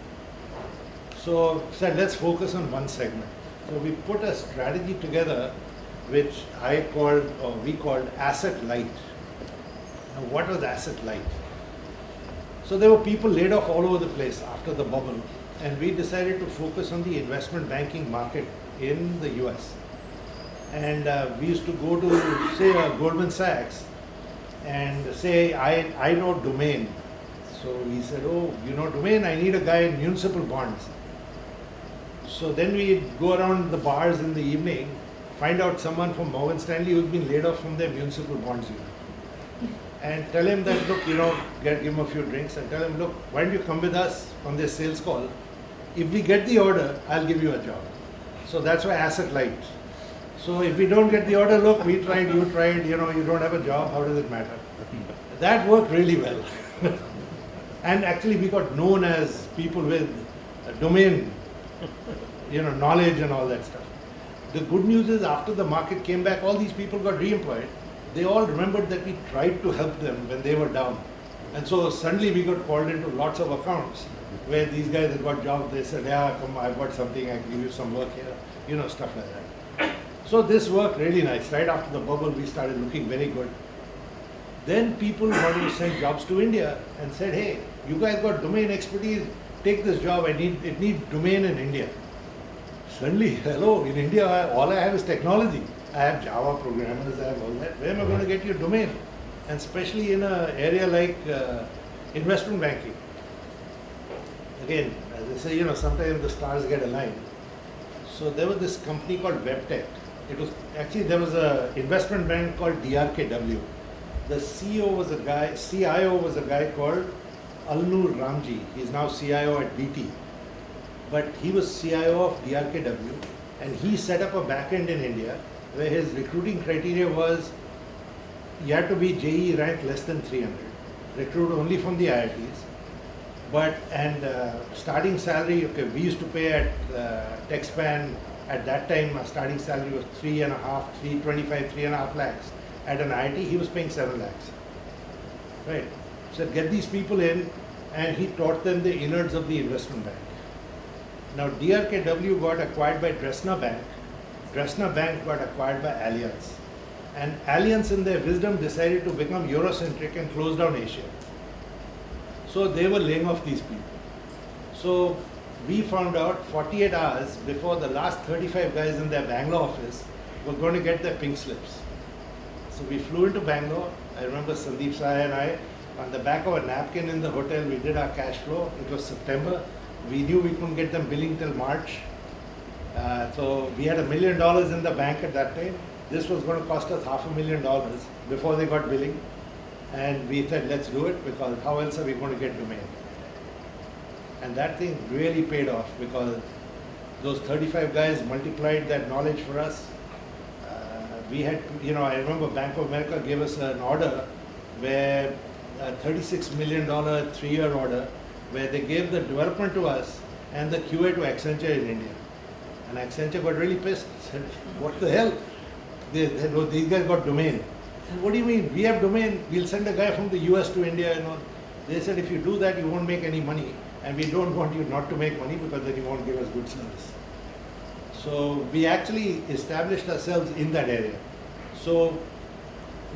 So said, let's focus on one segment. So we put a strategy together which we called asset light. Now what was asset light? So there were people laid off all over the place after the bubble, and we decided to focus on the investment banking market in the US. And we used to go to, say, Goldman Sachs and say, I know domain. So he said, oh, you know domain? I need a guy in municipal bonds. So then we'd go around the bars in the evening, find out someone from Morgan Stanley who's been laid off from their municipal bonds unit. And tell him that, look, give him a few drinks and tell him, look, why don't you come with us on this sales call? If we get the order, I'll give you a job. So that's why asset light. So if we don't get the order, look, we tried, you tried, you don't have a job, how does it matter? That worked really well. And actually we got known as people with domain, knowledge and all that stuff. The good news is after the market came back, all these people got re-employed. They all remembered that we tried to help them when they were down. And so suddenly we got called into lots of accounts where these guys had got jobs. They said, yeah, come, I've got something, I can give you some work here, stuff like that. So this worked really nice. Right after the bubble, we started looking very good. Then people wanted to send jobs to India and said, hey, you guys got domain expertise, take this job, it needs domain in India. Suddenly, hello, in India, all I have is technology. I have Java programmers, I have all that. Where am I going to get your domain? And especially in an area like investment banking. Again, as I say, sometimes the stars get aligned. So there was this company called WebTech. There was an investment bank called DRKW. The CIO was a guy called Alnur Ramji. He's now CIO at BT. But he was CIO of DRKW, and he set up a backend in India where his recruiting criteria was you had to be JEE ranked less than 300, recruit only from the IITs. Starting salary, okay, we used to pay at TechSpan. At that time, our starting salary was 3.5 lakhs. At an IIT, he was paying 7 lakhs. Right. So get these people in, and he taught them the innards of the investment bank. Now DRKW got acquired by Dresdner Bank. Dresdner Bank got acquired by Allianz. And Allianz in their wisdom decided to become Eurocentric and close down Asia. So they were laying off these people. So we found out 48 hours before the last 35 guys in their Bangalore office were going to get their pink slips. So we flew into Bangalore. I remember Sandeep Sai and I, on the back of a napkin in the hotel, we did our cash flow. It was September. We knew we couldn't get them billing till March. So we had $1 million in the bank at that time. This was going to cost us $500,000 before they got billing. And we said, let's do it, because how else are we going to get domain? And that thing really paid off, because those 35 guys multiplied that knowledge for us. We had, I remember Bank of America gave us an order where a $36 million 3-year order, where they gave the development to us and the QA to Accenture in India. And Accenture got really pissed, said, what the hell? They said, oh, these guys got domain. I said, what do you mean? We have domain, we'll send a guy from the US to India. They said, if you do that, you won't make any money. And we don't want you not to make money, because then you won't give us good service. So we actually established ourselves in that area. So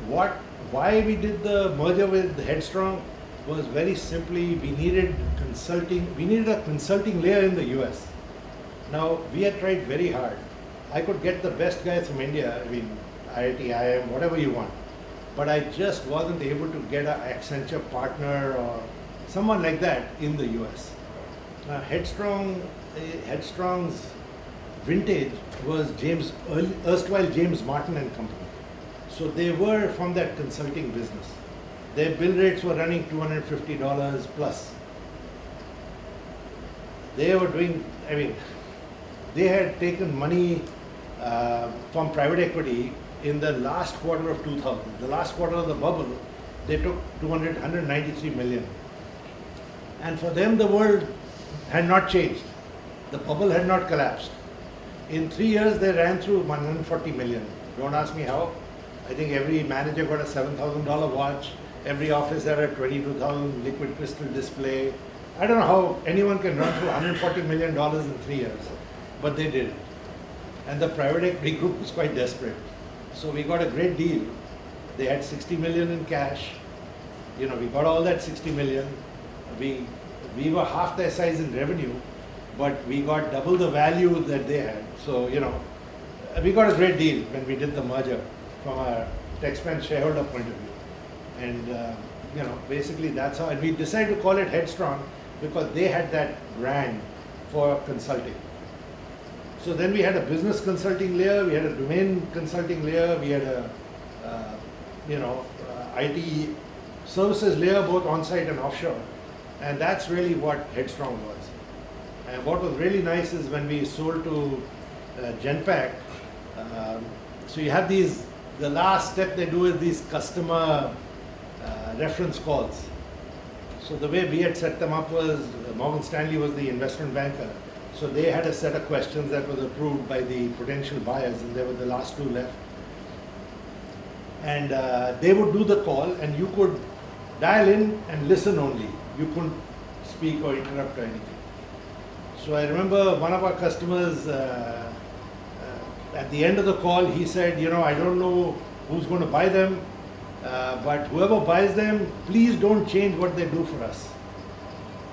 why we did the merger with Headstrong was very simply, we needed a consulting layer in the US. Now, we had tried very hard. I could get the best guys from India, IIT, IIM, whatever you want. But I just wasn't able to get an Accenture partner or someone like that in the US. Now, Headstrong's vintage was erstwhile James Martin and Company. So they were from that consulting business. Their bill rates were running $250 plus. They were doing, they had taken money from private equity in the last quarter of 2000. The last quarter of the bubble, they took 193 million. And for them, the world had not changed. The bubble had not collapsed. In 3 years, they ran through 140 million. Don't ask me how. I think every manager got a $7,000 watch. Every office had a $22,000 liquid crystal display. I don't know how anyone can run through $140 million in 3 years, but they did it. And the private equity group was quite desperate. So we got a great deal. They had 60 million in cash. We got all that 60 million. We were half their size in revenue, but we got double the value that they had. So, we got a great deal when we did the merger from a taxpayer shareholder point of view. And, basically that's how, and we decided to call it Headstrong because they had that brand for consulting. So then we had a business consulting layer, we had a domain consulting layer, we had a, IT services layer, both on-site and offshore. And that's really what Headstrong was. And what was really nice is when we sold to Genpact, so you have these, the last step they do is these customer reference calls. So the way we had set them up was, Morgan Stanley was the investment banker. So they had a set of questions that was approved by the potential buyers, and they were the last two left. And they would do the call, and you could dial in and listen only. You couldn't speak or interrupt or anything. So I remember one of our customers, at the end of the call, he said, I don't know who's going to buy them, but whoever buys them, please don't change what they do for us,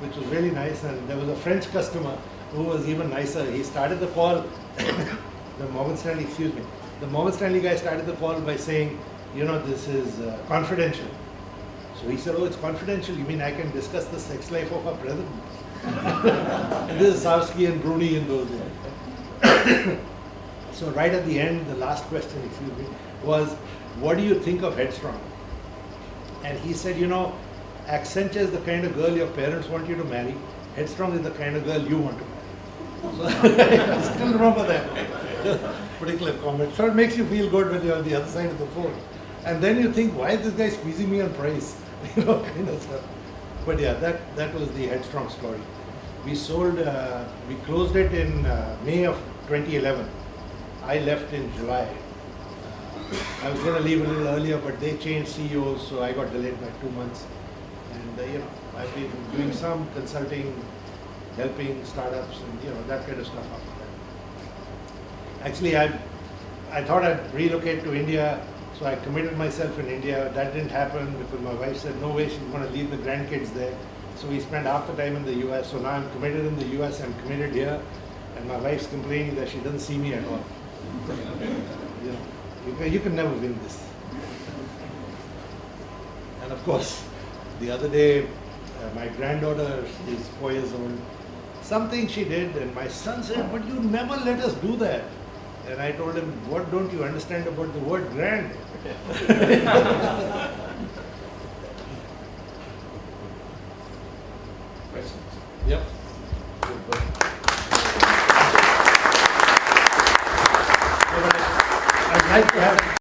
which was really nice. And there was a French customer who was even nicer. He started the call, the Morgan Stanley guy started the call by saying, this is confidential. So he said, oh, it's confidential. You mean I can discuss the sex life of our president? And this is Sarsky and Bruni in those days. So right at the end, the last question, was, what do you think of Headstrong? And he said, Accenture is the kind of girl your parents want you to marry. Headstrong is the kind of girl you want to marry. So I still remember that particular comment. So it makes you feel good when you're on the other side of the phone. And then you think, why is this guy squeezing me on price? Kind of stuff. But yeah, that was the Headstrong story. We closed it in May of 2011. I left in July. I was going to leave a little earlier, but they changed CEOs, so I got delayed by 2 months. And I've been doing some consulting, helping startups, and that kind of stuff after that. Actually, I thought I'd relocate to India So I committed myself in India. That didn't happen because my wife said no way she's going to leave the grandkids there. So we spent half the time in the US. So now I'm committed in the US, I'm committed here, and my wife's complaining that she doesn't see me at all. You know, you can never win this. And of course, the other day, my granddaughter is 4 years old. Something she did, and my son said, "But you never let us do that." And I told him, "What don't you understand about the word grand?" Questions? Yep. I'd like to have